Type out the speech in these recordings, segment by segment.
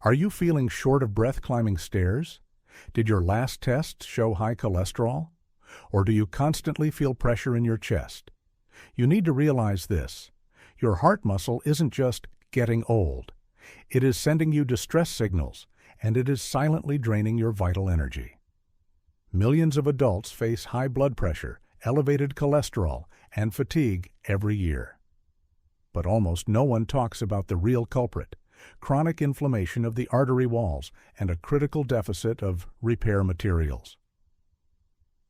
Are you feeling short of breath climbing stairs? Did your last tests show high cholesterol? Or do you constantly feel pressure in your chest? You need to realize this. Your heart muscle isn't just getting old. It is sending you distress signals, and it is silently draining your vital energy. Millions of adults face high blood pressure, elevated cholesterol, and fatigue every year. But almost no one talks about the real culprit: chronic inflammation of the artery walls and a critical deficit of repair materials.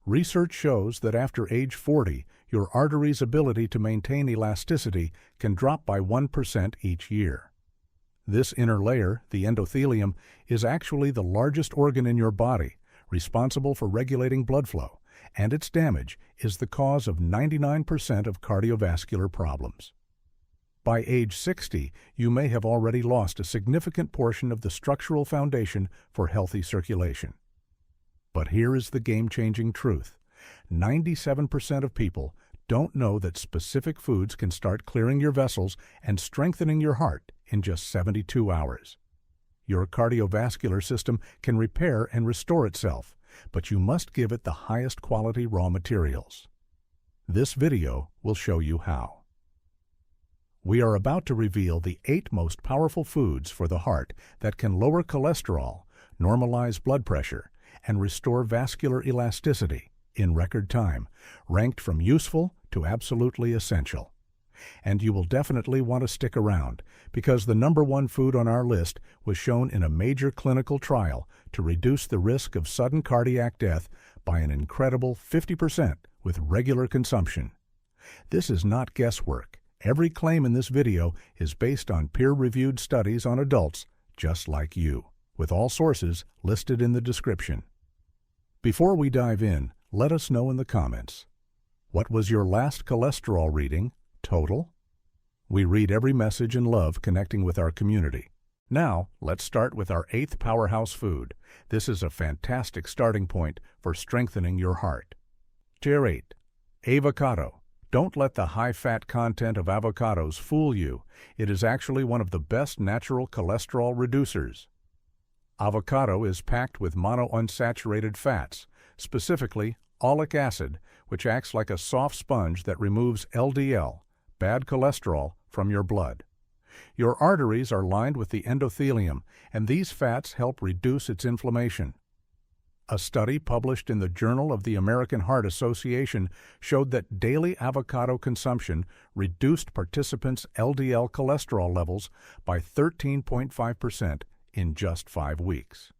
Research shows that after age 40, your artery's ability to maintain elasticity can drop by 1% each year. This inner layer, the endothelium, is actually the largest organ in your body, responsible for regulating blood flow, and its damage is the cause of 99% of cardiovascular problems. By age 60, you may have already lost a significant portion of the structural foundation for healthy circulation. But here is the game-changing truth. 97% of people don't know that specific foods can start clearing your vessels and strengthening your heart in just 72 hours. Your cardiovascular system can repair and restore itself, but you must give it the highest quality raw materials. This video will show you how. We are about to reveal the 8 most powerful foods for the heart that can lower cholesterol, normalize blood pressure, and restore vascular elasticity in record time, ranked from useful to absolutely essential. And you will definitely want to stick around, because the #1 food on our list was shown in a major clinical trial to reduce the risk of sudden cardiac death by an incredible 50% with regular consumption. This is not guesswork. Every claim in this video is based on peer-reviewed studies on adults just like you, with all sources listed in the description. Before we dive in, let us know in the comments. What was your last cholesterol reading, total? We read every message and love connecting with our community. Now, let's start with our 8th powerhouse food. This is a fantastic starting point for strengthening your heart. Tier 8. Avocado. Don't let the high-fat content of avocados fool you. It is actually one of the best natural cholesterol reducers. Avocado is packed with monounsaturated fats, specifically oleic acid, which acts like a soft sponge that removes LDL, bad cholesterol, from your blood. Your arteries are lined with the endothelium, and these fats help reduce its inflammation. A study published in the Journal of the American Heart Association showed that daily avocado consumption reduced participants' LDL cholesterol levels by 13.5% in just 5 weeks.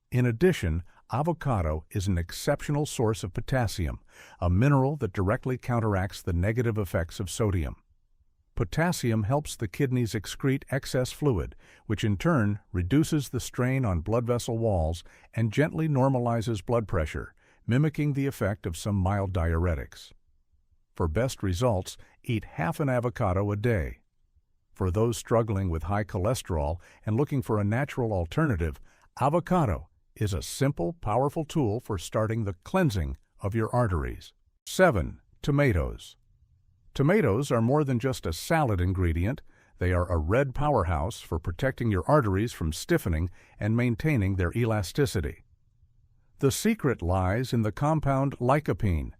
In addition, avocado is an exceptional source of potassium, a mineral that directly counteracts the negative effects of sodium. Potassium helps the kidneys excrete excess fluid, which in turn reduces the strain on blood vessel walls and gently normalizes blood pressure, mimicking the effect of some mild diuretics. For best results, eat half an avocado a day. For those struggling with high cholesterol and looking for a natural alternative, avocado is a simple, powerful tool for starting the cleansing of your arteries. 7. Tomatoes. Tomatoes are more than just a salad ingredient. They are a red powerhouse for protecting your arteries from stiffening and maintaining their elasticity. The secret lies in the compound lycopene.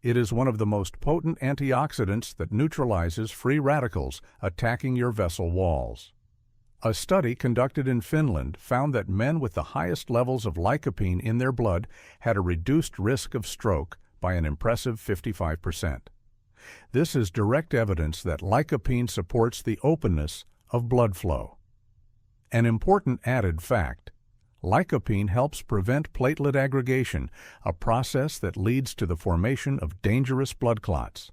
It is one of the most potent antioxidants that neutralizes free radicals attacking your vessel walls. A study conducted in Finland found that men with the highest levels of lycopene in their blood had a reduced risk of stroke by an impressive 55%. This is direct evidence that lycopene supports the openness of blood flow. An important added fact: lycopene helps prevent platelet aggregation, a process that leads to the formation of dangerous blood clots.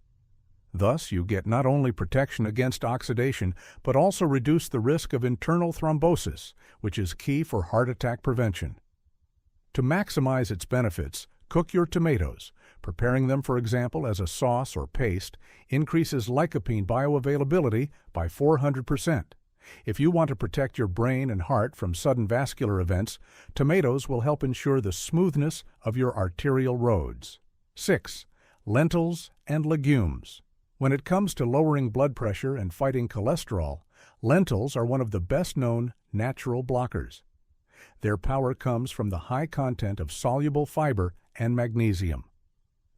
Thus, you get not only protection against oxidation, but also reduce the risk of internal thrombosis, which is key for heart attack prevention. To maximize its benefits, cook your tomatoes. Preparing them, for example, as a sauce or paste increases lycopene bioavailability by 400%. If you want to protect your brain and heart from sudden vascular events, tomatoes will help ensure the smoothness of your arterial roads. 6. Lentils and legumes. When it comes to lowering blood pressure and fighting cholesterol, lentils are one of the best-known natural blockers. Their power comes from the high content of soluble fiber and magnesium.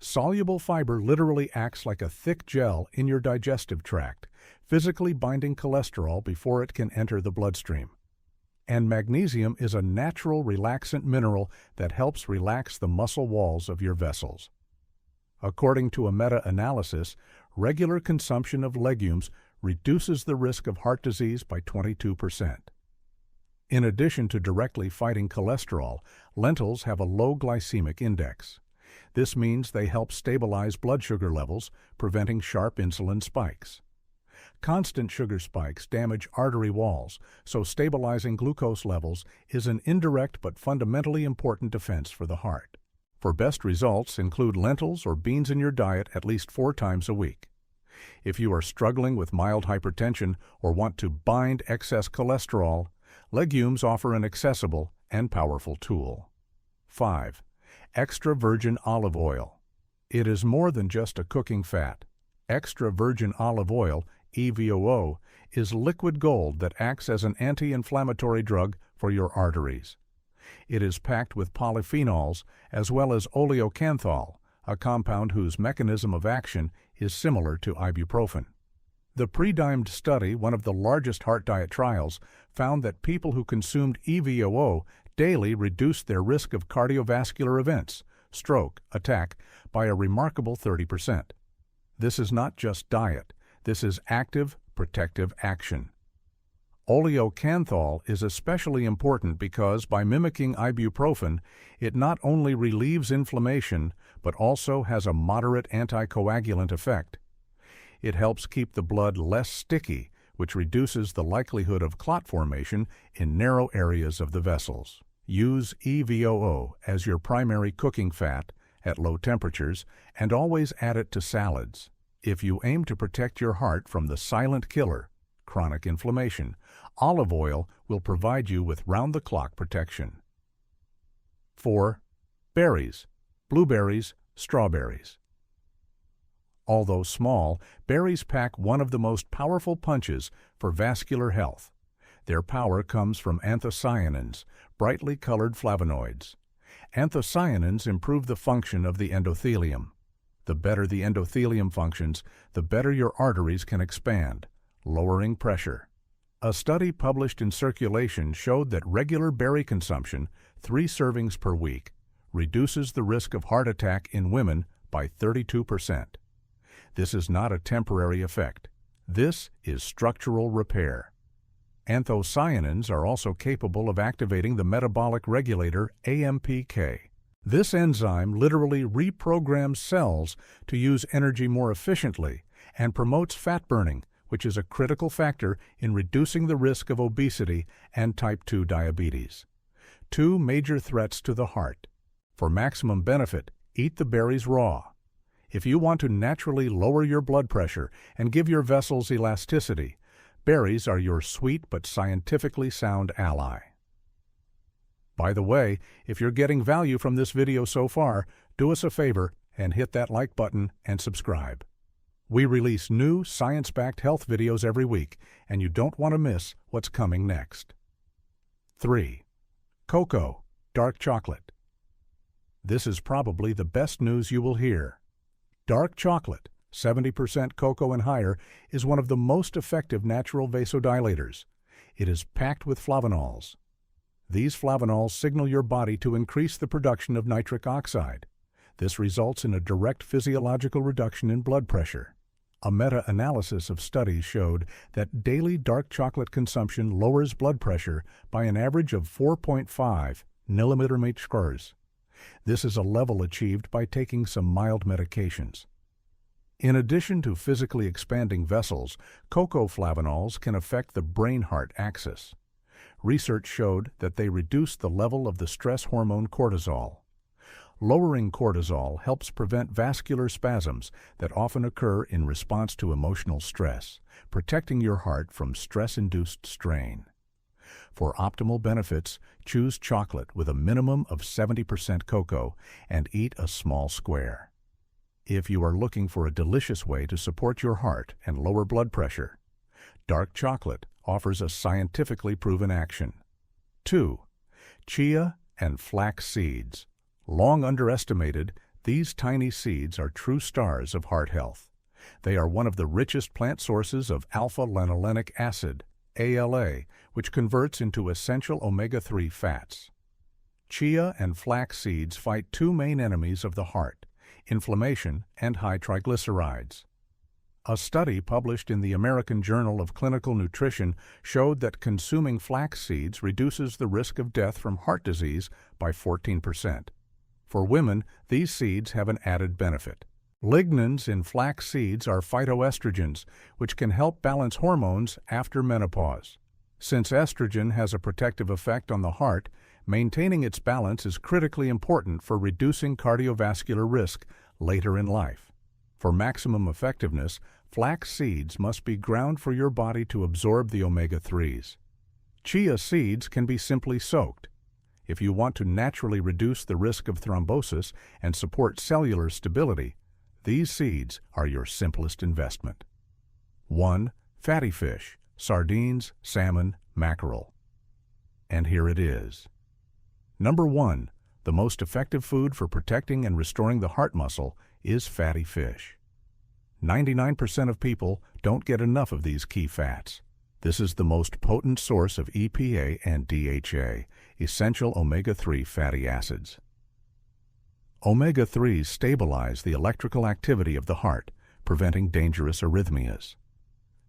Soluble fiber literally acts like a thick gel in your digestive tract, physically binding cholesterol before it can enter the bloodstream. And magnesium is a natural relaxant mineral that helps relax the muscle walls of your vessels. According to a meta-analysis, regular consumption of legumes reduces the risk of heart disease by 22%. In addition to directly fighting cholesterol, lentils have a low glycemic index. This means they help stabilize blood sugar levels, preventing sharp insulin spikes. Constant sugar spikes damage artery walls, so stabilizing glucose levels is an indirect but fundamentally important defense for the heart. For best results, include lentils or beans in your diet at least 4 times a week. If you are struggling with mild hypertension or want to bind excess cholesterol, legumes offer an accessible and powerful tool. 5. Extra virgin olive oil. It is more than just a cooking fat. Extra virgin olive oil, EVOO, is liquid gold that acts as an anti-inflammatory drug for your arteries. It is packed with polyphenols as well as oleocanthal, a compound whose mechanism of action is similar to ibuprofen. The pre-dimed study, one of the largest heart diet trials, found that people who consumed EVOO daily reduced their risk of cardiovascular events, stroke, attack, by a remarkable 30%. This is not just diet. This is active, protective action. Oleocanthal is especially important because by mimicking ibuprofen, it not only relieves inflammation, but also has a moderate anticoagulant effect. It helps keep the blood less sticky, which reduces the likelihood of clot formation in narrow areas of the vessels. Use EVOO as your primary cooking fat at low temperatures and always add it to salads. If you aim to protect your heart from the silent killer, chronic inflammation, olive oil will provide you with round-the-clock protection. 4. Berries, blueberries, strawberries. Although small, berries pack one of the most powerful punches for vascular health. Their power comes from anthocyanins, brightly colored flavonoids. Anthocyanins improve the function of the endothelium. The better the endothelium functions, the better your arteries can expand, lowering pressure. A study published in Circulation showed that regular berry consumption, 3 servings per week, reduces the risk of heart attack in women by 32%. This is not a temporary effect. This is structural repair. Anthocyanins are also capable of activating the metabolic regulator AMPK. This enzyme literally reprograms cells to use energy more efficiently and promotes fat burning, which is a critical factor in reducing the risk of obesity and type 2 diabetes. 2 major threats to the heart. For maximum benefit, eat the berries raw. If you want to naturally lower your blood pressure and give your vessels elasticity, berries are your sweet but scientifically sound ally. By the way, if you're getting value from this video so far, do us a favor and hit that like button and subscribe. We release new science-backed health videos every week, and you don't want to miss what's coming next. 3. Cocoa, dark chocolate. This is probably the best news you will hear. Dark chocolate, 70% cocoa and higher, is one of the most effective natural vasodilators. It is packed with flavonols. These flavonols signal your body to increase the production of nitric oxide. This results in a direct physiological reduction in blood pressure. A meta-analysis of studies showed that daily dark chocolate consumption lowers blood pressure by an average of 4.5 mmHg. This is a level achieved by taking some mild medications. In addition to physically expanding vessels, cocoa flavonols can affect the brain-heart axis. Research showed that they reduce the level of the stress hormone cortisol. Lowering cortisol helps prevent vascular spasms that often occur in response to emotional stress, protecting your heart from stress-induced strain. For optimal benefits, choose chocolate with a minimum of 70% cocoa and eat a small square. If you are looking for a delicious way to support your heart and lower blood pressure, dark chocolate, offers a scientifically proven action. 2. Chia and flax seeds. Long underestimated, these tiny seeds are true stars of heart health. They are one of the richest plant sources of alpha-linolenic acid, ALA, which converts into essential omega-3 fats. Chia and flax seeds fight two main enemies of the heart, inflammation and high triglycerides. A study published in the American Journal of Clinical Nutrition showed that consuming flax seeds reduces the risk of death from heart disease by 14%. For women, these seeds have an added benefit. Lignans in flax seeds are phytoestrogens, which can help balance hormones after menopause. Since estrogen has a protective effect on the heart, maintaining its balance is critically important for reducing cardiovascular risk later in life. For maximum effectiveness, flax seeds must be ground for your body to absorb the omega-3s. Chia seeds can be simply soaked. If you want to naturally reduce the risk of thrombosis and support cellular stability, these seeds are your simplest investment. 1. Fatty fish, sardines, salmon, mackerel. And here it is. Number 1. The most effective food for protecting and restoring the heart muscle is fatty fish. 99% of people don't get enough of these key fats. This is the most potent source of EPA and DHA, essential omega-3 fatty acids. Omega-3s stabilize the electrical activity of the heart, preventing dangerous arrhythmias.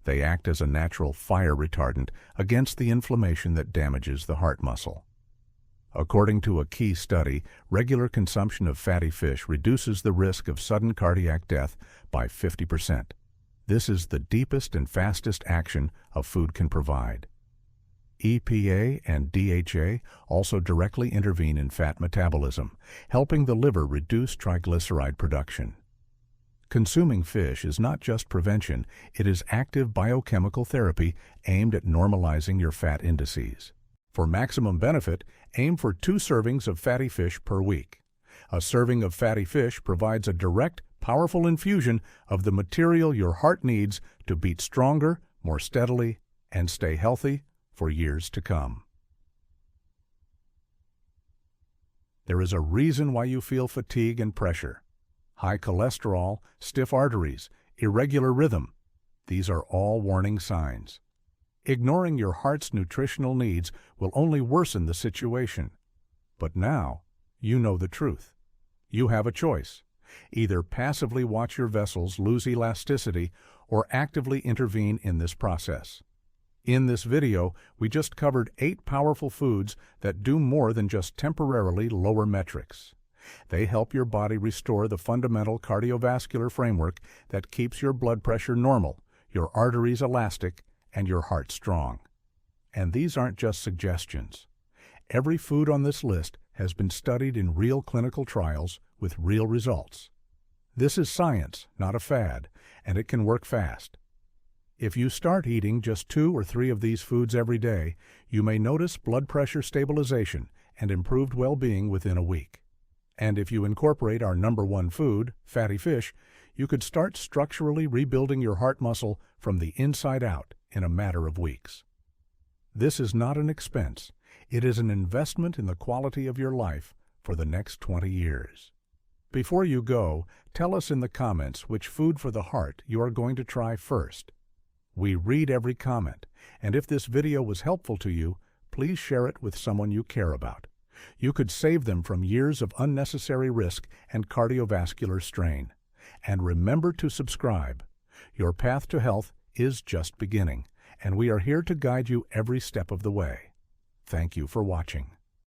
They act as a natural fire retardant against the inflammation that damages the heart muscle. According to a key study, regular consumption of fatty fish reduces the risk of sudden cardiac death by 50%. This is the deepest and fastest action a food can provide. EPA and DHA also directly intervene in fat metabolism, helping the liver reduce triglyceride production. Consuming fish is not just prevention, it is active biochemical therapy aimed at normalizing your fat indices. For maximum benefit, aim for 2 servings of fatty fish per week. A serving of fatty fish provides a direct, powerful infusion of the material your heart needs to beat stronger, more steadily, and stay healthy for years to come. There is a reason why you feel fatigue and pressure. High cholesterol, stiff arteries, irregular rhythm. These are all warning signs. Ignoring your heart's nutritional needs will only worsen the situation. But now, you know the truth. You have a choice. Either passively watch your vessels lose elasticity or actively intervene in this process. In this video, we just covered 8 powerful foods that do more than just temporarily lower metrics. They help your body restore the fundamental cardiovascular framework that keeps your blood pressure normal, your arteries elastic, and your heart strong. And these aren't just suggestions. Every food on this list has been studied in real clinical trials with real results. This is science, not a fad, and it can work fast. If you start eating just 2 or 3 of these foods every day, you may notice blood pressure stabilization and improved well-being within a week. And if you incorporate our number 1 food, fatty fish, you could start structurally rebuilding your heart muscle from the inside out in a matter of weeks. This is not an expense. It is an investment in the quality of your life for the next 20 years. Before you go, tell us in the comments which food for the heart you are going to try first. We read every comment, and if this video was helpful to you, please share it with someone you care about. You could save them from years of unnecessary risk and cardiovascular strain. And remember to subscribe. Your path to health is just beginning, and we are here to guide you every step of the way. Thank you for watching.